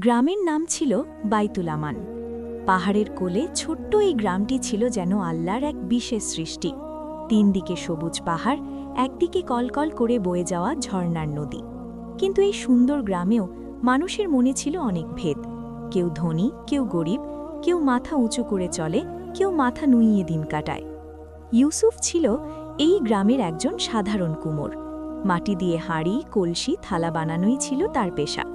গ্রামের নাম ছিল বাইতুল আমান। পাহাড়ের কোলে ছোট্ট এই গ্রামটি ছিল যেন আল্লাহর এক বিশেষ সৃষ্টি। 3 দিকে সবুজ পাহাড়, একদিকে কলকল করে বয়ে যাওয়া ঝর্ণার নদী। কিন্তু এই সুন্দর গ্রামেও মানুষের মনে ছিল অনেক ভেদ। কেউ ধনী, কেউ গরিব, কেউ মাথা উঁচু করে চলে, কেউ মাথা নুইয়ে দিন কাটায়। ইউসুফ ছিল এই গ্রামের একজন সাধারণ কুমোর। মাটি দিয়ে হাঁড়ি, কলসি, থালা বানানোই ছিল তার পেশা।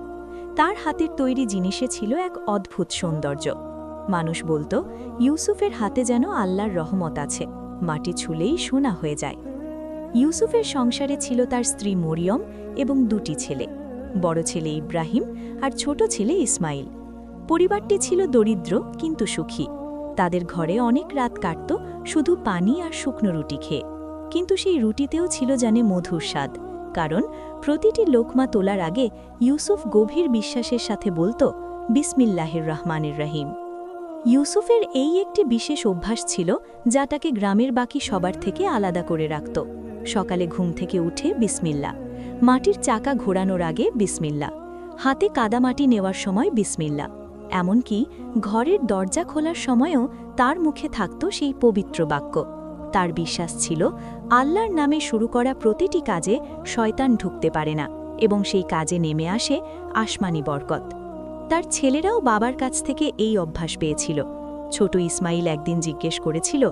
তার হাতের তৈরি জিনিসে ছিল এক অদ্ভুত সৌন্দর্য। মানুষ বলতো ইউসুফের হাতে যেন আল্লাহর রহমত আছে, মাটি ছুলেই সোনা হয়ে যায়। ইউসুফের সংসারে ছিল তার স্ত্রী মরিয়ম এবং 2টি ছেলে, বড় ছেলে ইব্রাহিম আর ছোট ছেলে ইসমাইল। পরিবারটি ছিল দরিদ্র কিন্তু সুখী। তাদের ঘরে অনেক রাত কাটত শুধু পানি আর শুকনো রুটি খেয়ে। কিন্তু সেই রুটিতেও ছিল জানে মধুর স্বাদ, কারণ প্রতিটি লোকমা তোলার আগে ইউসুফ গভীর বিশ্বাসের সাথে বলতো বিসমিল্লাহির রহমানির রহিম। ইউসুফের এই একটি বিশেষ অভ্যাস ছিল যা তাকে গ্রামের বাকি সবার থেকে আলাদা করে রাখত। সকালে ঘুম থেকে উঠে বিসমিল্লা, মাটির চাকা ঘোরানোর আগে বিসমিল্লা, হাতে কাদামাটি নেওয়ার সময় বিসমিল্লা, এমনকি ঘরের দরজা খোলার সময়ও তার মুখে থাকত সেই পবিত্র বাক্য। তার বিশ্বাস ছিল আল্লাহর নামে শুরু করা প্রতিটি কাজে শয়তান ঢুকতে পারে না এবং সেই কাজে নেমে আসে আসমানি বরকত। তার ছেলেরাও বাবার কাছ থেকে এই অভ্যাস পেয়েছিল। ছোট ইসমাইল একদিন জিজ্ঞেস করেছিল,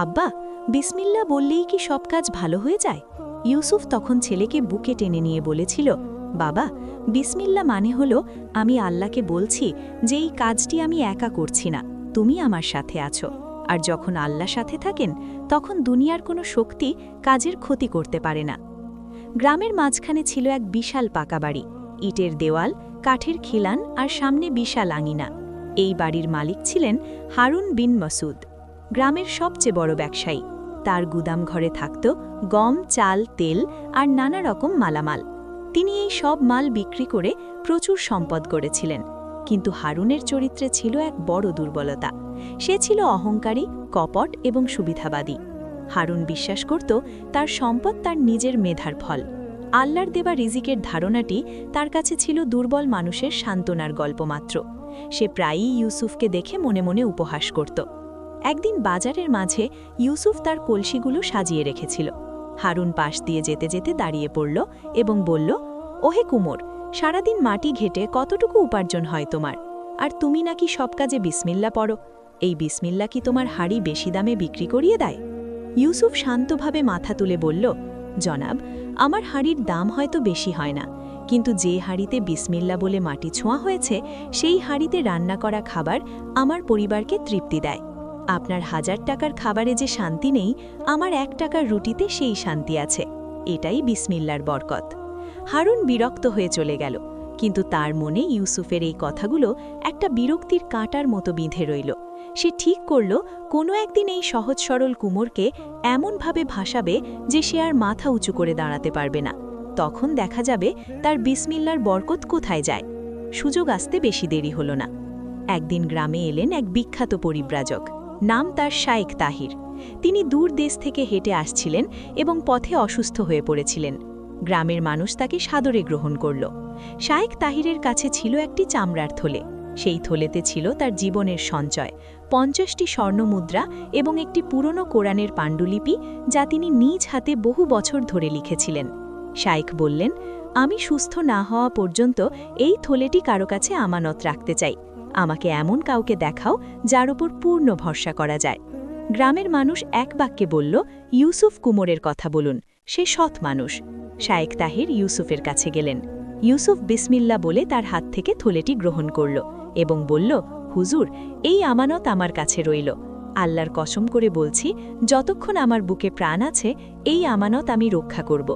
আব্বা, বিসমিল্লা বললেই কি সব কাজ ভালো হয়ে যায়? ইউসুফ তখন ছেলেকে বুকে টেনে নিয়ে বলেছিল, বাবা, বিসমিল্লা মানে হলো আমি আল্লাহকে বলছি যে এই কাজটি আমি একা করছি না, তুমি আমার সাথে আছো। আর যখন আল্লাহ সাথে থাকেন তখন দুনিয়ার কোনো শক্তি কাজের ক্ষতি করতে পারে না। গ্রামের মাঝখানে ছিল এক বিশাল পাকা বাড়ি, ইটের দেওয়াল, কাঠের খিলান আর সামনে বিশাল আঙিনা। এই বাড়ির মালিক ছিলেন হারুন বিন মাসুদ, গ্রামের সবচেয়ে বড় ব্যবসায়ী। তার গুদাম ঘরে থাকত গম, চাল, তেল আর নানা রকম মালামাল। তিনি এই সব মাল বিক্রি করে প্রচুর সম্পদ গড়েছিলেন। কিন্তু হারুনের চরিত্রে ছিল এক বড় দুর্বলতা। সে ছিল অহংকারী, কপট এবং সুবিধাবাদী। হারুন বিশ্বাস করত তার সম্পদ তার নিজের মেধার ফল। আল্লাহর দেবা রিজিকের ধারণাটি তার কাছে ছিল দুর্বল মানুষের সান্ত্বনার গল্প মাত্র। সে প্রায়ই ইউসুফকে দেখে মনে মনে উপহাস করত। একদিন বাজারের মাঝে ইউসুফ তার কলসিগুলো সাজিয়ে রেখেছিল। হারুন পাশ দিয়ে যেতে যেতে দাঁড়িয়ে পড়ল এবং বলল, ওহে কুমোর, সারাদিন মাটি ঘেটে কতটুকু উপার্জন হয় তোমার? আর তুমি নাকি সব কাজে বিসমিল্লা পড়ো। এই বিসমিল্লা কি তোমার হাড়ি বেশি দামে বিক্রি করিয়ে দেয়? ইউসুফ শান্তভাবে মাথা তুলে বলল, জনাব, আমার হাড়ির দাম হয়তো বেশি হয় না, কিন্তু যে হাড়িতে বিসমিল্লা বলে মাটি ছোঁয়া হয়েছে সেই হাড়িতে রান্না করা খাবার আমার পরিবারকে তৃপ্তি দেয়। আপনার 1000 টাকার খাবারে যে শান্তি নেই, আমার 1 টাকার রুটিতে সেই শান্তি আছে। এটাই বিসমিল্লার বরকত। হারুন বিরক্ত হয়ে চলে গেল, কিন্তু তার মনে ইউসুফের এই কথাগুলো একটা বিরক্তির কাঁটার মতো বিঁধে রইল। সে ঠিক করল কোনো একদিন এই সহজ সরল কুমোরকে এমনভাবে ভাসাবে যে সে আর মাথা উঁচু করে দাঁড়াতে পারবে না। তখন দেখা যাবে তার বিসমিল্লার বরকত কোথায় যায়। সুযোগ আসতে বেশি দেরি হল না। একদিন গ্রামে এলেন এক বিখ্যাত পরিব্রাজক, নাম তার শায়েখ তাহির। তিনি দূর দেশ থেকে হেঁটে আসছিলেন এবং পথে অসুস্থ হয়ে পড়েছিলেন। গ্রামের মানুষ তাকে সাদরে গ্রহণ করল। শায়েখ তাহিরের কাছে ছিল একটি চামড়ার থলে। সেই থলেতে ছিল তার জীবনের সঞ্চয়, 50টি স্বর্ণমুদ্রা এবং একটি পুরনো কোরআনের পাণ্ডুলিপি যা তিনি নিজ হাতে বহু বছর ধরে লিখেছিলেন। শায়েখ বললেন, আমি সুস্থ না হওয়া পর্যন্ত এই থলেটি কারো কাছে আমানত রাখতে চাই। আমাকে এমন কাউকে দেখাও যার ওপর পূর্ণ ভরসা করা যায়। গ্রামের মানুষ এক বাক্যে বলল, ইউসুফ কুমোরের কথা বলুন, সে সৎ মানুষ। শায়েখ তাহির ইউসুফের কাছে গেলেন। ইউসুফ বিসমিল্লা বলে তার হাত থেকে থলেটি গ্রহণ করল এবং বলল, হুজুর, এই আমানত আমার কাছে রইল। আল্লাহর কসম করে বলছি, যতক্ষণ আমার বুকে প্রাণ আছে এই আমানত আমি রক্ষা করব।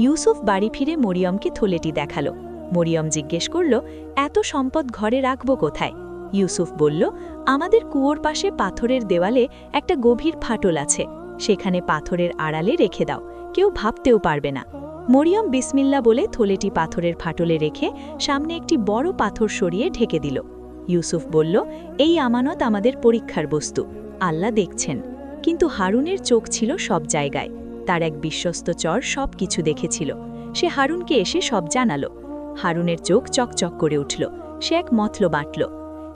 ইউসুফ বাড়ি ফিরে মরিয়মকে থলেটি দেখালো। মরিয়ম জিজ্ঞেস করল, এত সম্পদ ঘরে রাখব কোথায়? ইউসুফ বলল, আমাদের কুয়োর পাশে পাথরের দেওয়ালে একটা গভীর ফাটল আছে, সেখানে পাথরের আড়ালে রেখে দাও, কেউ ভাবতেও পারবে না। মরিয়ম বিসমিল্লা বলে থলেটি পাথরের ফাটলে রেখে সামনে একটি বড় পাথর সরিয়ে ঢেকে দিল। ইউসুফ বলল, এই আমানত আমাদের পরীক্ষার বস্তু, আল্লাহ দেখছেন। কিন্তু হারুনের চোখ ছিল সব জায়গায়। তার এক বিশ্বস্ত চর সব কিছু দেখেছিল। সে হারুনকে এসে সব জানালো। হারুনের চোখ চকচক করে উঠল। সে এক মতলব বাঁটল।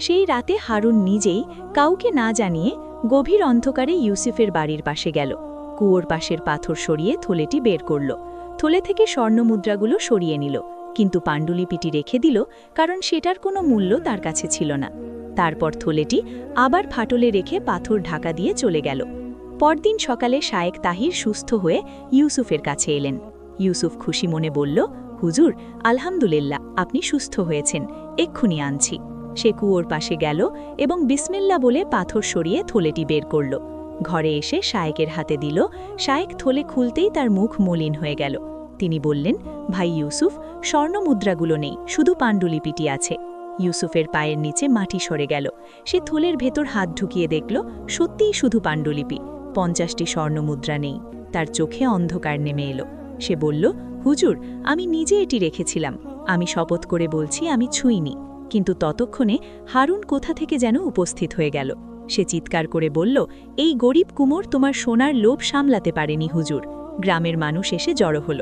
সেই রাতে হারুন নিজেই কাউকে না জানিয়ে গভীর অন্ধকারে ইউসুফের বাড়ির পাশে গেল। কুয়োর পাশের পাথর সরিয়ে থলেটি বের করল। থলে থেকে স্বর্ণমুদ্রাগুলো সরিয়ে নিল, কিন্তু পাণ্ডুলিপিটি রেখে দিল, কারণ সেটার কোনো মূল্য তার কাছে ছিল না। তারপর থলেটি আবার ফাটলে রেখে পাথর ঢাকা দিয়ে চলে গেল। পরদিন সকালে শায়েক তাহির সুস্থ হয়ে ইউসুফের কাছে এলেন। ইউসুফ খুশি মনে বলল, হুজুর, আলহামদুলিল্লাহ, আপনি সুস্থ হয়েছেন, এক্ষুনি আনছি। সে কুয়োর পাশে গেল এবং বিসমিল্লাহ বলে পাথর সরিয়ে থলেটি বের করল। ঘরে এসে শায়েকের হাতে দিল। শায়েক থলে খুলতেই তার মুখ মলিন হয়ে গেল। তিনি বললেন, ভাই ইউসুফ, স্বর্ণমুদ্রাগুলো নেই, শুধু পাণ্ডুলিপিটি আছে। ইউসুফের পায়ের নিচে মাটি সরে গেল। সে থলের ভেতর হাত ঢুকিয়ে দেখল, সত্যিই শুধু পাণ্ডুলিপি, 50টি স্বর্ণমুদ্রা নেই। তার চোখে অন্ধকার নেমে এলো। সে বলল, হুজুর, আমি নিজে এটি রেখেছিলাম, আমি শপথ করে বলছি আমি ছুঁইনি। কিন্তু ততক্ষণে হারুন কোথা থেকে যেন উপস্থিত হয়ে গেল। সে চিৎকার করে বলল, এই গরিব কুমোর তোমার সোনার লোভ সামলাতে পারেনি হুজুর। গ্রামের মানুষ এসে জড়ো হল।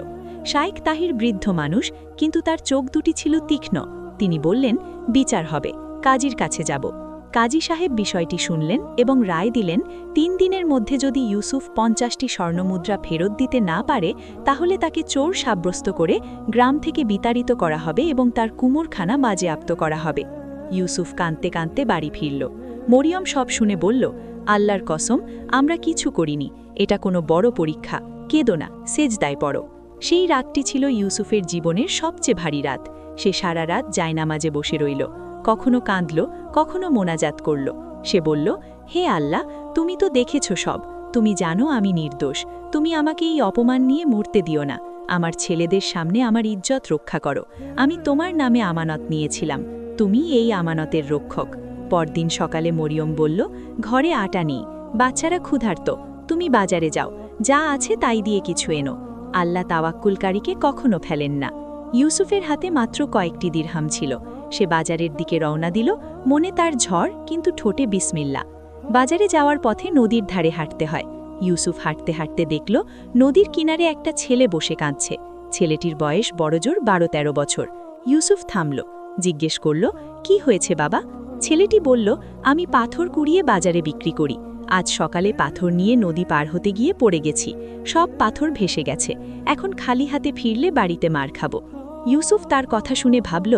শায়েক তাহির বৃদ্ধ মানুষ, কিন্তু তার চোখ দুটি ছিল তীক্ষ্ণ। তিনি বললেন, বিচার হবে, কাজীর কাছে যাব। কাজী সাহেব বিষয়টি শুনলেন এবং রায় দিলেন, 3 দিনের মধ্যে যদি ইউসুফ 50টি স্বর্ণমুদ্রা ফেরত দিতে না পারে, তাহলে তাকে চোর সাব্যস্ত করে গ্রাম থেকে বিতাড়িত করা হবে এবং তার কুমোরখানা বাজেয়াপ্ত করা হবে। ইউসুফ কাঁদতে কাঁদতে বাড়ি ফিরল। মরিয়ম সব শুনে বলল, আল্লাহর কসম, আমরা কিছু করিনি, এটা কোনো বড় পরীক্ষা, কেঁদো না, সেজদায় পড়ো। সেই রাতটি ছিল ইউসুফের জীবনের সবচেয়ে ভারী রাত। সে সারা রাত জায়নামাজে বসে রইল, কখনো কাঁদল, কখনো মোনাজাত করল। সে বলল, হে আল্লাহ, তুমি তো দেখেছ সব, তুমি জানো আমি নির্দোষ, তুমি আমাকে এই অপমান নিয়ে মরতে দিও না, আমার ছেলেদের সামনে আমার ইজ্জত রক্ষা করো। আমি তোমার নামে আমানত নিয়েছিলাম, তুমি এই আমানতের রক্ষক। পরদিন সকালে মরিয়ম বলল, ঘরে আটা নেই, বাচ্চারা ক্ষুধার্ত, তুমি বাজারে যাও, যা আছে তাই দিয়ে কিছু এনো। আল্লাহ তাওয়াক্কুলকারীকে কখনো ফেলেন না। ইউসুফের হাতে মাত্র কয়েকটি দিরহাম ছিল। সে বাজারের দিকে রওনা দিল, মনে তার ঝড়, কিন্তু ঠোঁটে বিসমিল্লা। বাজারে যাওয়ার পথে নদীর ধারে হাঁটতে হয়। ইউসুফ হাঁটতে হাঁটতে দেখল, নদীর কিনারে একটা ছেলে বসে কাঁদছে। ছেলেটির বয়স বড়জোর 12-13 বছর। ইউসুফ থামল, জিজ্ঞেস করল, কি হয়েছে বাবা? ছেলেটি বলল, আমি পাথর কুড়িয়ে বাজারে বিক্রি করি। আজ সকালে পাথর নিয়ে নদী পার হতে গিয়ে পড়ে গেছি, সব পাথর ভেসে গেছে, এখন খালি হাতে ফিরলে বাড়িতে মার খাবো। ইউসুফ তার কথা শুনে ভাবল,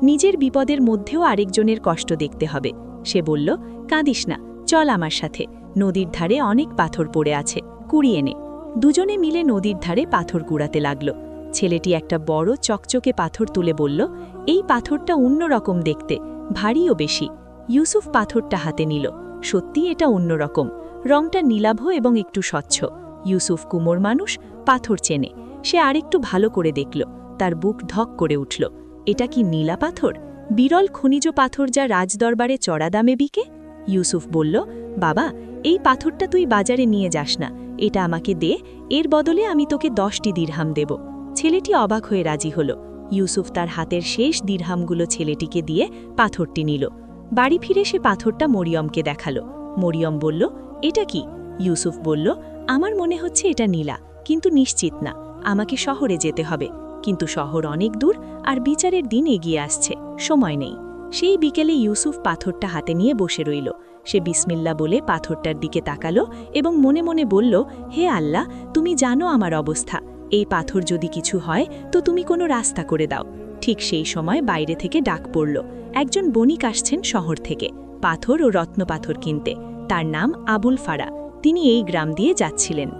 নিজের বিপদের মধ্যেও আরেকজনের কষ্ট দেখতে হবে। সে বলল, কাঁদিস না, চল আমার সাথে, নদীর ধারে অনেক পাথর পড়ে আছে, কুড়িয়ে নে। দুজনে মিলে নদীর ধারে পাথর কুড়াতে লাগল। ছেলেটি একটা বড় চকচকে পাথর তুলে বলল, এই পাথরটা অন্যরকম দেখতে, ভারীও বেশি। ইউসুফ পাথরটা হাতে নিল। সত্যি এটা অন্যরকম, রংটা নীলাভ এবং একটু স্বচ্ছ। ইউসুফ কুমোর মানুষ, পাথর চেনে। সে আরেকটু ভালো করে দেখল, তার বুক ধক করে উঠল। এটা কি নীলা পাথর, বিরল খনিজ পাথর যা রাজদরবারে চড়া দামে বিকে? ইউসুফ বলল, বাবা, এই পাথরটা তুই বাজারে নিয়ে যাস না, এটা আমাকে দে, এর বদলে আমি তোকে 10টি দিরহাম দেব। ছেলেটি অবাক হয়ে রাজি হল। ইউসুফ তার হাতের শেষ দিরহামগুলো ছেলেটিকে দিয়ে পাথরটি নিল। বাড়ি ফিরে সে পাথরটা মরিয়মকে দেখালো। মরিয়ম বলল, এটা কি? ইউসুফ বলল, আমার মনে হচ্ছে এটা নীলা, কিন্তু নিশ্চিত না, আমাকে শহরে যেতে হবে, কিন্তু শহর অনেক দূর আর বিচারের দিন এগিয়ে আসছে, সময় নেই। সেই বিকেলে ইউসুফ পাথরটা হাতে নিয়ে বসে রইল। সে বিসমিল্লা বলে পাথরটার দিকে তাকালো এবং মনে মনে বলল, হে আল্লাহ, তুমি জানো আমার অবস্থা, এই পাথর যদি কিছু হয় তো তুমি কোনো রাস্তা করে দাও। ঠিক সেই সময় বাইরে থেকে ডাক পড়ল, একজন বণিক আসছেন শহর থেকে, পাথর ও রত্নপাথর কিনতে। তার নাম আবুল ফারা, তিনি এই গ্রাম দিয়ে যাচ্ছিলেন।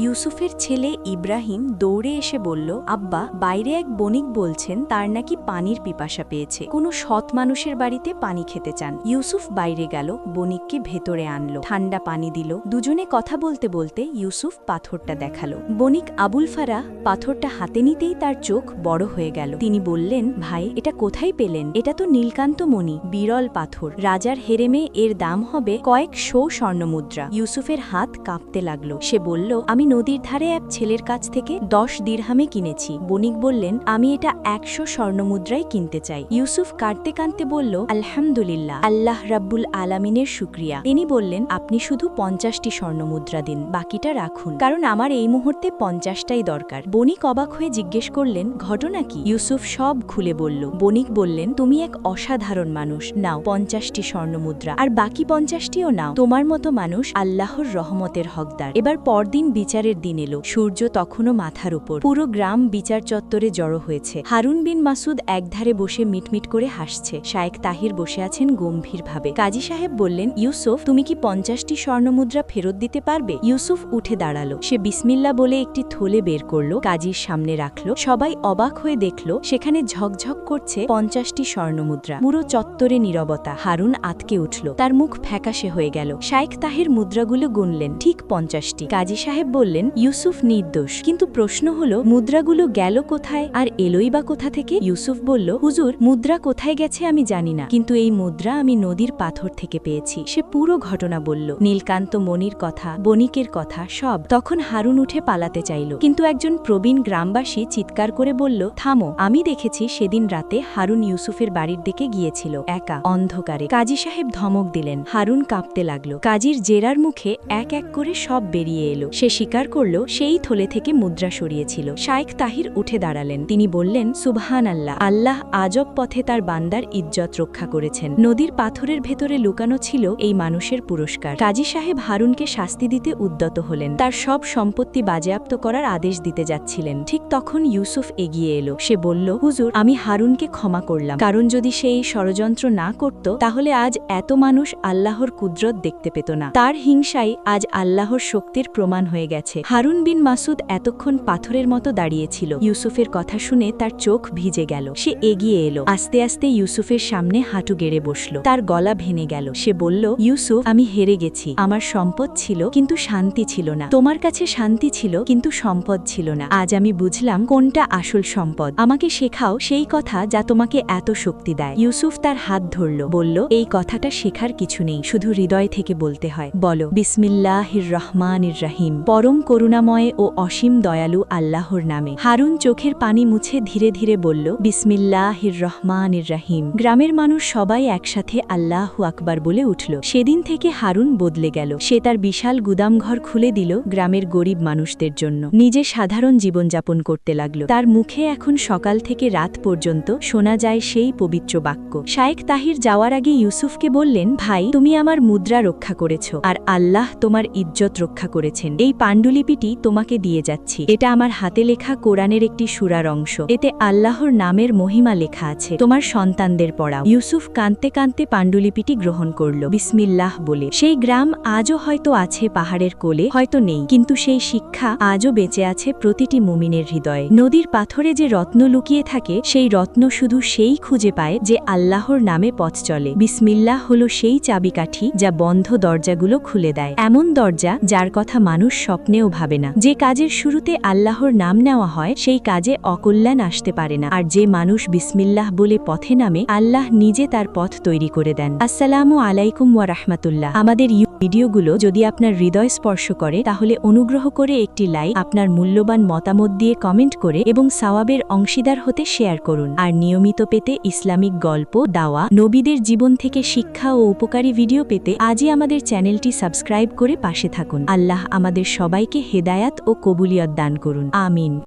ইউসুফের ছেলে ইব্রাহিম দৌড়ে এসে বলল, আব্বা, বাইরে এক বণিক বলছেন তার নাকি পানির পিপাসা পেয়েছে, কোনো সৎ মানুষের বাড়িতে পানি খেতে চান। ইউসুফ বাইরে গেল, বণিককে ভেতরে আনলো, ঠান্ডা পানি দিল। দুজনে কথা বলতে বলতে ইউসুফ পাথরটা দেখালো। বণিক আবুল ফারা পাথরটা হাতে নিতেই তার চোখ বড় হয়ে গেল। তিনি বললেন, ভাই, এটা কোথায় পেলেন? এটা তো নীলকান্ত মণি, বিরল পাথর, রাজার হেরেমে এর দাম হবে কয়েক শো স্বর্ণমুদ্রা। ইউসুফের হাত কাঁপতে লাগলো। সে বলল, আমি নদীর ধারে এক ছেলের কাছ থেকে 10 দিরহামে কিনেছি। বণিক বললেন, আমি এটা 100 স্বর্ণমুদ্রায় কিনতে চাই। ইউসুফ কাঁদতে কাঁদতে বলল, আলহামদুলিল্লাহ, আল্লাহ রাব্বুল আলামিনের শুকরিয়া। তিনি বললেন, আপনি শুধু 50টি স্বর্ণমুদ্রা দিন, বাকিটা রাখুন, কারণ আমার এই মুহূর্তে 50টাই দরকার। বণিক অবাক হয়ে জিজ্ঞেস করলেন, ঘটনা কি? ইউসুফ সব খুলে বলল। বণিক বললেন, তুমি এক অসাধারণ মানুষ, নাও 50টি স্বর্ণমুদ্রা, আর বাকি 50টিও নাও। তোমার মতো মানুষ আল্লাহর রহমতের হকদার। এবার পরদিন বিচারের দিন এলো। সূর্য তখনও মাথার উপর। পুরো গ্রাম বিচার চত্বরে জড়ো হয়েছে। হারুন বিন মাসুদ একধারে বসে মিটমিট করে হাসছে। শায়েখ তাহির বসে আছেন গম্ভীরভাবে। কাজী সাহেব বললেন, ইউসুফ, তুমি কি 50টি স্বর্ণমুদ্রা ফেরত দিতে পারবে? ইউসুফ উঠে দাঁড়ালো। সে বিসমিল্লাহ বলে একটি থলে বের করলো, কাজীর সামনে রাখলো। সবাই অবাক হয়ে দেখল, সেখানে ঝকঝক করছে 50টি স্বর্ণমুদ্রা। পুরো চত্বরে নীরবতা। হারুন আতকে উঠল, তার মুখ ফ্যাকাশে হয়ে গেল। শায়েখ তাহির মুদ্রাগুলো গুনলেন, ঠিক 50টি। কাজী সাহেব বললেন, ইউসুফ নির্দোষ, কিন্তু প্রশ্ন হলো মুদ্রাগুলো গেল কোথায়, আর এলোই বা কোথা থেকে? ইউসুফ বলল, হুজুর, মুদ্রা কোথায় গেছে আমি জানি না, কিন্তু এই মুদ্রা আমি নদীর পাথর থেকে পেয়েছি। সে পুরো ঘটনা বলল, নীলকান্ত মনির কথা, বণিকের কথা, সব। তখন হারুন উঠে পালাতে চাইল, কিন্তু একজন প্রবীণ গ্রামবাসী চিৎকার করে বলল, থামো, আমি দেখেছি সেদিন রাতে হারুন ইউসুফের বাড়ির দিকে গিয়েছিল, একা, অন্ধকারে। কাজী সাহেব ধমক দিলেন। হারুন কাঁপতে লাগল। কাজীর জেরার মুখে এক এক করে সব বেরিয়ে এলো। সে স্বীকার করল সেই থলে থেকে মুদ্রা সরিয়েছিল। শায়েখ তাহির উঠে দাঁড়ালেন। তিনি বললেন, সুবহান আল্লাহ, আল্লাহ আজব পথে তার বান্দার ইজ্জত রক্ষা করেছেন। নদীর পাথরের ভেতরে লুকানো ছিল এই মানুষের পুরস্কার। কাজী সাহেব হারুনকে শাস্তি দিতে উদ্যত হলেন, তার সব সম্পত্তি বাজেয়াপ্ত করার আদেশ দিতে যাচ্ছিলেন। ঠিক তখন ইউসুফ এগিয়ে এলো। সে বলল, হুজুর, আমি হারুনকে ক্ষমা করলাম, কারণ যদি সে এই ষড়যন্ত্র না করত, তাহলে আজ এত মানুষ আল্লাহর কুদরত দেখতে পেত না। তার হিংসাই আজ আল্লাহর শক্তির প্রমাণ হয়ে গেছে। হারুন বিন মাসুদ এতক্ষণ পাথরের মতো দাঁড়িয়েছিল। ইউসুফের কথা শুনে তার চোখ ভিজে গেল। সে এগিয়ে এলো, আস্তে আস্তে ইউসুফের সামনে হাঁটু গেড়ে বসল। তার গলা ভেঙে গেল। সে বলল, ইউসুফ, আমি হেরে গেছি। আমার সম্পদ ছিল, কিন্তু শান্তি ছিল না। তোমার কাছে শান্তি ছিল, কিন্তু সম্পদ ছিল না। আজ আমি বুঝলাম কোনটা আসল সম্পদ। আমাকে শেখাও সেই কথা যা তোমাকে এত শক্তি দেয়। ইউসুফ তার হাত ধরল, বলল, এই কথাটা শেখার কিছু নেই, শুধু হৃদয় থেকে বলতে হয়। বলো, বিসমিল্লাহির রহমানির রহিম, পরম করুণাময় ও অসীম দয়ালু আল্লাহর নামে। হারুন চোখের পানি মুছে ধীরে ধীরে বলল, বিসমিল্লাহির রহমানির রহিম। গ্রামের মানুষ সবাই একসাথে আল্লাহু আকবার বলে উঠল। সেদিন থেকে হারুন বদলে গেল। সে তার বিশাল গুদামঘর খুলে দিল গ্রামের গরিব মানুষদের জন্য। নিজে সাধারণ জীবনযাপন করতে লাগল। তার মুখে এখন সকাল থেকে রাত পর্যন্ত শোনা যায় সেই পবিত্র বাক্য। শায়েখ তাহির যাওয়ার আগে ইউসুফকে বললেন, ভাই, তুমি আমার মুদ্রা রক্ষা করেছ, আর আল্লাহ তোমার ইজ্জত রক্ষা করেছেন। এই পাণ্ডুলিপিটি তোমাকে দিয়ে যাচ্ছি। এটা আমার হাতে লেখা কোরআনের একটি সূরার অংশ। এতে আল্লাহর নামের মহিমা লেখা আছে। তোমার সন্তানদের পড়াও। ইউসুফ কাঁদতে কাঁদতে পাণ্ডুলিপিটি গ্রহণ করল, বিসমিল্লাহ বলে। সেই গ্রাম আজও হয়তো আছে পাহাড়ের কোলে, হয়তো নেই, কিন্তু সেই শিক্ষা আজও বেঁচে আছে প্রতিটি মুমিনের হৃদয়ে। নদীর পাথরে যে রত্ন লুকিয়ে থাকে, সেই রত্ন শুধু সেই খুঁজে পায় যে আল্লাহর নামে পথ চলে। বিসমিল্লাহ হলো সেই চাবিকাঠি যা বন্ধ দরজাগুলো খুলে দেয়। এমন দরজা যার কথা মানুষ স্বপ্নেও ভাবে না। যে কাজের শুরুতে আল্লাহর নাম নেওয়া হয়, সেই কাজে অকল্যাণ আসতে পারে না। আর যে মানুষ বিসমিল্লাহ বলে পথে নামে, আল্লাহ নিজে তার পথ তৈরি করে দেন। আসসালামু আলাইকুম ওয়া রাহমাতুল্লাহ। আমাদের ভিডিওগুলো যদি আপনার হৃদয় স্পর্শ করে, তাহলে অনুগ্রহ করে একটি লাইক, আপনার মূল্যবান মতামত দিয়ে কমেন্ট করে এবং সওয়াবের অংশীদার হতে শেয়ার করুন। আর নিয়মিত পেতে ইসলামিক গল্প, দাওয়া, নবীদের জীবন থেকে শিক্ষা ও উপকারী ভিডিও পেতে আজই আমাদের চ্যানেলটি সাবস্ক্রাইব করে পাশে থাকুন। আল্লাহ আমাদের সবাইকে হেদায়াত ও কবুলিয়ত দান করুন। আমিন।